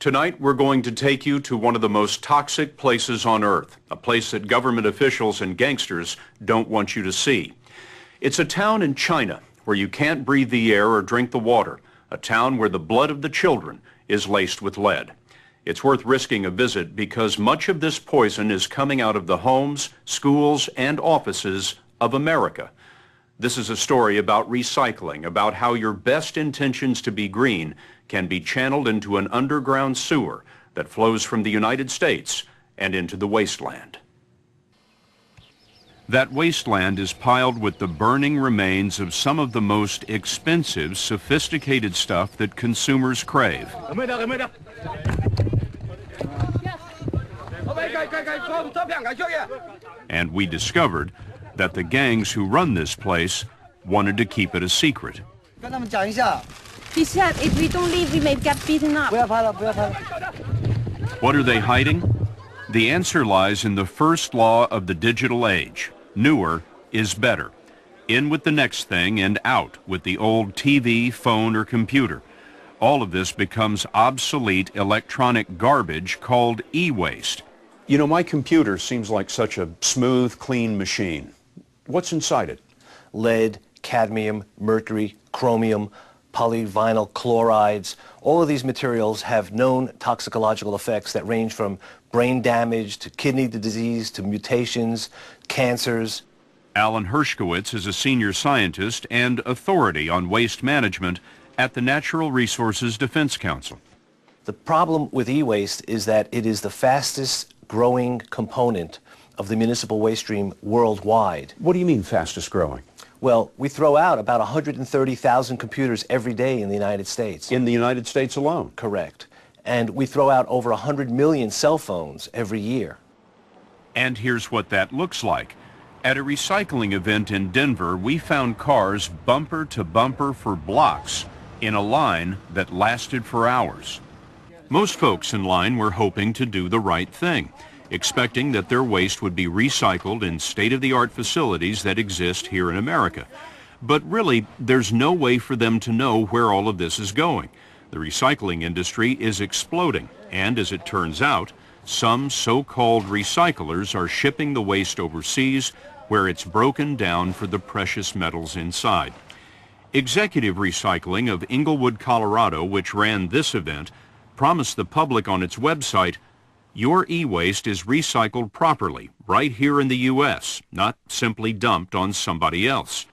Tonight, we're going to take you to one of the most toxic places on Earth, a place that government officials and gangsters don't want you to see. It's a town in China where you can't breathe the air or drink the water, a town where the blood of the children is laced with lead. It's worth risking a visit because much of this poison is coming out of the homes, schools, and offices of America. This is a story about recycling, about how your best intentions to be green can be channeled into an underground sewer that flows from the United States and into the wasteland. That wasteland is piled with the burning remains of some of the most expensive, sophisticated stuff that consumers crave. And we discovered that the gangs who run this place wanted to keep it a secret. He said if we don't leave, we may get beaten up. What are they hiding? The answer lies in the first law of the digital age. Newer is better. In with the next thing and out with the old TV, phone, or computer. All of this becomes obsolete electronic garbage called e-waste. You know, my computer seems like such a smooth, clean machine. What's inside it? Lead, cadmium, mercury, chromium, polyvinyl chlorides. All of these materials have known toxicological effects that range from brain damage to kidney disease to mutations, cancers. Alan Hershkowitz is a senior scientist and authority on waste management at the Natural Resources Defense Council. The problem with e-waste is that it is the fastest growing component of the municipal waste stream worldwide. What do you mean fastest growing? Well, we throw out about 130,000 computers every day in the United States. In the United States alone? Correct. And we throw out over 100 million cell phones every year. And here's what that looks like. At a recycling event in Denver, we found cars bumper to bumper for blocks in a line that lasted for hours. Most folks in line were hoping to do the right thing, expecting that their waste would be recycled in state-of-the-art facilities that exist here in America. But really, there's no way for them to know where all of this is going. The recycling industry is exploding, and as it turns out, some so-called recyclers are shipping the waste overseas where it's broken down for the precious metals inside. Executive Recycling of Englewood, Colorado, which ran this event, promised the public on its website, your e-waste is recycled properly, right here in the U.S., not simply dumped on somebody else.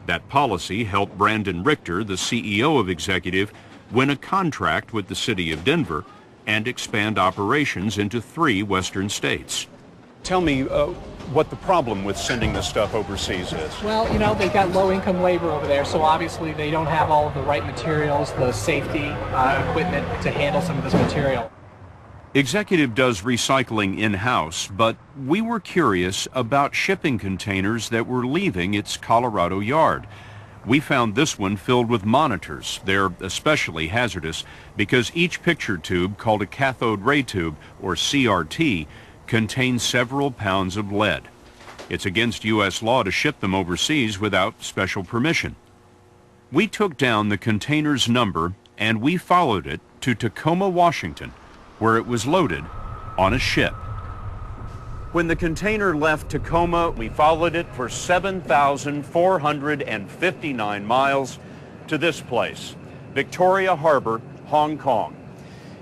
That policy helped Brandon Richter, the CEO of Executive, win a contract with the city of Denver and expand operations into 3 western states. Tell me what the problem with sending this stuff overseas is. Well, you know, they've got low-income labor over there, so obviously they don't have all of the right materials, the safety equipment to handle some of this material. Executive does recycling in-house, but we were curious about shipping containers that were leaving its Colorado yard. We found this one filled with monitors. They're especially hazardous because each picture tube, called a cathode ray tube, or CRT, contains several pounds of lead. It's against U.S. law to ship them overseas without special permission. We took down the container's number and we followed it to Tacoma, Washington, where it was loaded on a ship. When the container left Tacoma, we followed it for 7,459 miles to this place, Victoria Harbor, Hong Kong.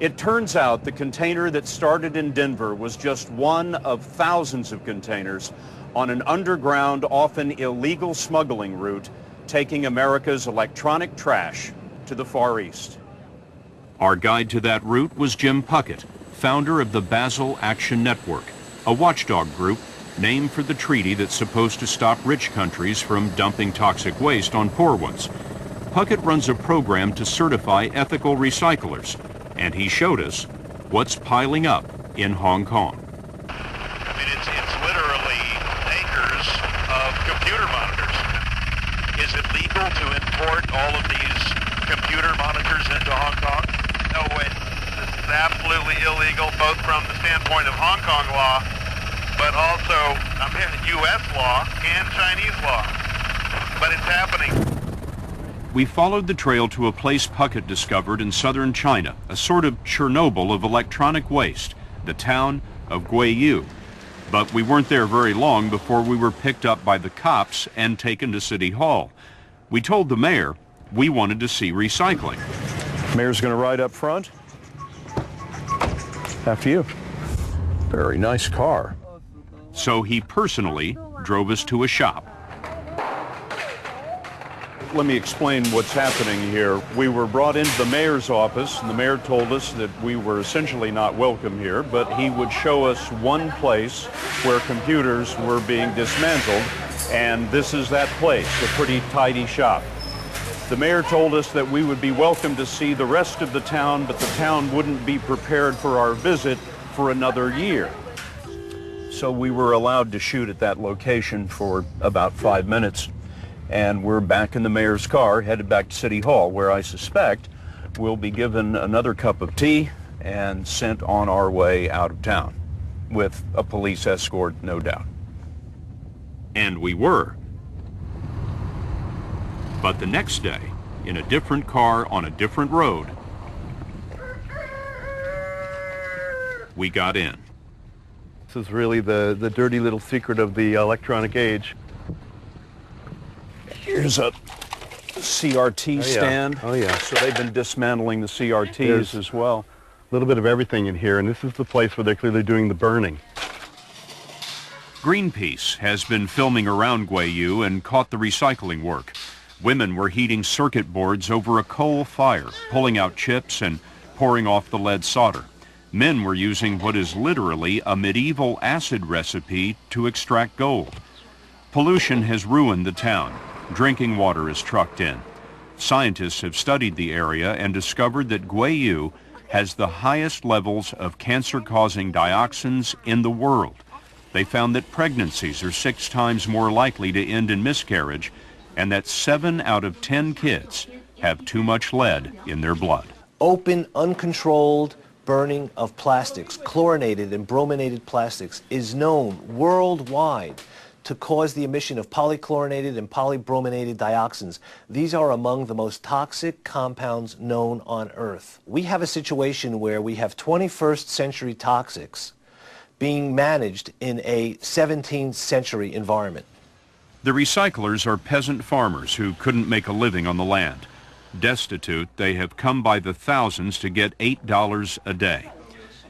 It turns out the container that started in Denver was just one of thousands of containers on an underground, often illegal smuggling route, taking America's electronic trash to the Far East. Our guide to that route was Jim Puckett, founder of the Basel Action Network, a watchdog group named for the treaty that's supposed to stop rich countries from dumping toxic waste on poor ones. Puckett runs a program to certify ethical recyclers, and he showed us what's piling up in Hong Kong. I mean, it's literally acres of computer monitors. Is it legal to import all of these computer monitors into Hong Kong? No way. This is absolutely illegal, both from the standpoint of Hong Kong law, but also U.S. law and Chinese law. But it's happening. We followed the trail to a place Puckett discovered in southern China, a sort of Chernobyl of electronic waste, the town of Guiyu. But we weren't there very long before we were picked up by the cops and taken to City Hall. We told the mayor we wanted to see recycling. Mayor's going to ride up front. After you. Very nice car. So he personally drove us to a shop. Let me explain what's happening here. We were brought into the mayor's office, and the mayor told us that we were essentially not welcome here, but he would show us one place where computers were being dismantled, and this is that place, a pretty tidy shop. The mayor told us that we would be welcome to see the rest of the town, but the town wouldn't be prepared for our visit for another year. So we were allowed to shoot at that location for about 5 minutes. And we're back in the mayor's car, headed back to City Hall, where I suspect we'll be given another cup of tea and sent on our way out of town, with a police escort, no doubt. And we were. But the next day, in a different car on a different road, we got in. This is really the dirty little secret of the electronic age. Here's a CRT stand. Oh, yeah. So they've been dismantling the CRTs There's as well. A little bit of everything in here, and this is the place where they're clearly doing the burning. Greenpeace has been filming around Guiyu and caught the recycling work. Women were heating circuit boards over a coal fire, pulling out chips and pouring off the lead solder. Men were using what is literally a medieval acid recipe to extract gold. Pollution has ruined the town. Drinking water is trucked in. Scientists have studied the area and discovered that Guiyu has the highest levels of cancer-causing dioxins in the world. They found that pregnancies are 6 times more likely to end in miscarriage, and that 7 out of 10 kids have too much lead in their blood. Open, uncontrolled burning of plastics, chlorinated and brominated plastics, is known worldwide to cause the emission of polychlorinated and polybrominated dioxins. These are among the most toxic compounds known on Earth. We have a situation where we have 21st century toxics being managed in a 17th century environment. The recyclers are peasant farmers who couldn't make a living on the land. Destitute, they have come by the thousands to get $8 a day.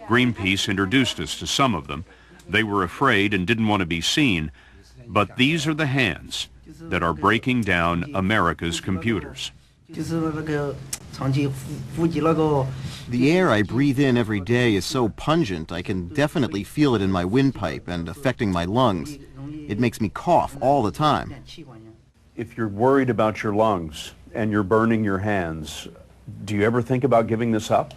Greenpeace introduced us to some of them. They were afraid and didn't want to be seen. But these are the hands that are breaking down America's computers. The air I breathe in every day is so pungent, I can definitely feel it in my windpipe and affecting my lungs. It makes me cough all the time. If you're worried about your lungs and you're burning your hands, do you ever think about giving this up?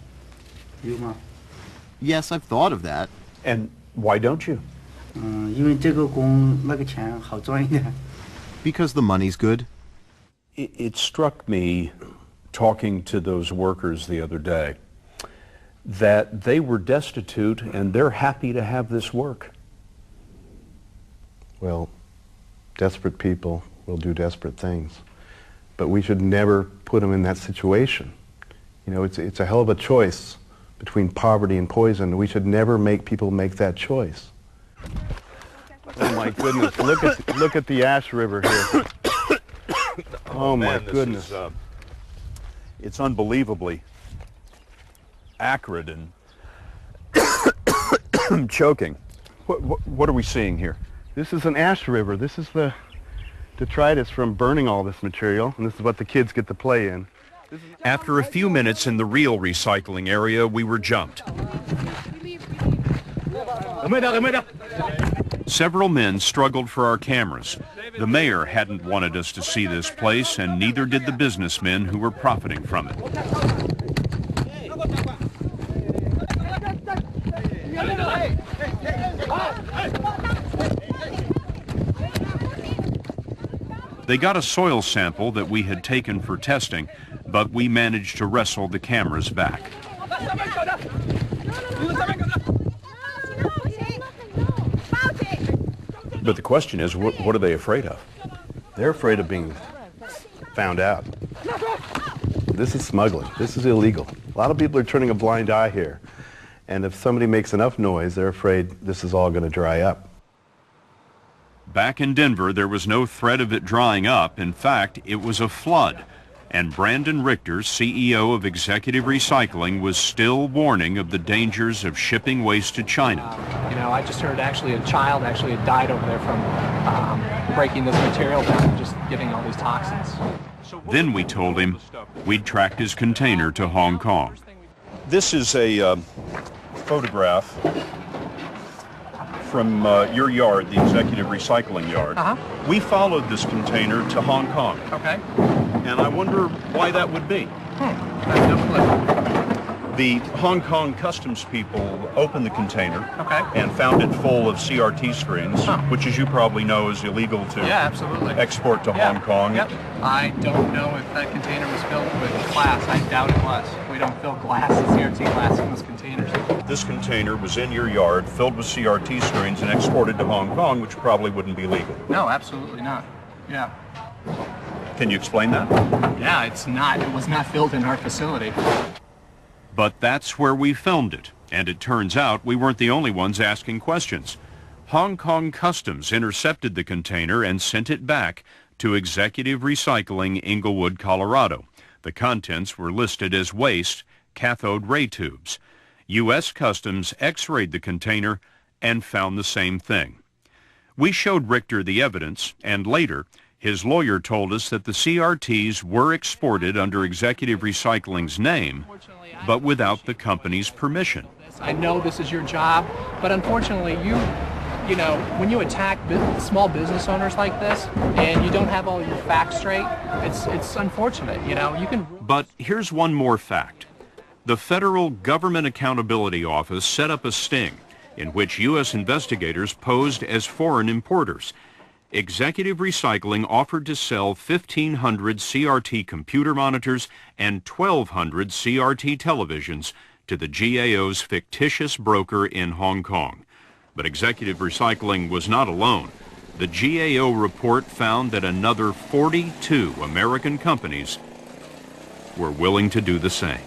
Yes, I've thought of that. And why don't you? Because the money's good. It struck me, talking to those workers the other day, that they were destitute and they're happy to have this work. Well, desperate people will do desperate things. But we should never put them in that situation. You know, it's a hell of a choice between poverty and poison. We should never make people make that choice. Oh my goodness, look at the ash river here. Oh my goodness. It's unbelievably acrid and choking. What are we seeing here? This is an ash river. This is the detritus from burning all this material, and this is what the kids get to play in. After a few minutes in the real recycling area, we were jumped. Several men struggled for our cameras. The mayor hadn't wanted us to see this place, and neither did the businessmen who were profiting from it. They got a soil sample that we had taken for testing, but we managed to wrestle the cameras back. But the question is, what are they afraid of? They're afraid of being found out. This is smuggling. This is illegal. A lot of people are turning a blind eye here. And if somebody makes enough noise, they're afraid this is all going to dry up. Back in Denver, there was no threat of it drying up. In fact, it was a flood. And Brandon Richter, CEO of Executive Recycling, was still warning of the dangers of shipping waste to China. You know, I just heard actually a child actually had died over there from breaking this material down and just getting all these toxins. Then we told him we'd tracked his container to Hong Kong. This is a photograph from your yard, the Executive Recycling Yard. We followed this container to Hong Kong. Okay. And I wonder why that would be. I have no clue. The Hong Kong customs people opened the container Okay. and found it full of CRT screens, which, as you probably know, is illegal to Yeah, absolutely. export to Hong Kong. Yep. I don't know if that container was filled with glass. I doubt it was. We don't fill glass and CRT glass in those containers. This container was in your yard, filled with CRT screens, and exported to Hong Kong, which probably wouldn't be legal. No, absolutely not. Yeah. Can you explain that? Yeah, it's not. It was not filled in our facility. But that's where we filmed it. And it turns out we weren't the only ones asking questions. Hong Kong Customs intercepted the container and sent it back to Executive Recycling, Inglewood, Colorado. The contents were listed as waste, cathode ray tubes. U.S. Customs x-rayed the container and found the same thing. We showed Richter the evidence, and later, his lawyer told us that the CRTs were exported under Executive Recycling's name, but without the company's permission. I know this is your job, but unfortunately, you know, when you attack small business owners like this and you don't have all your facts straight, it's unfortunate. You know, you can. But here's one more fact. The Federal Government Accountability Office set up a sting in which U.S. investigators posed as foreign importers. Executive Recycling offered to sell 1,500 CRT computer monitors and 1,200 CRT televisions to the GAO's fictitious broker in Hong Kong. But Executive Recycling was not alone. The GAO report found that another 42 American companies were willing to do the same.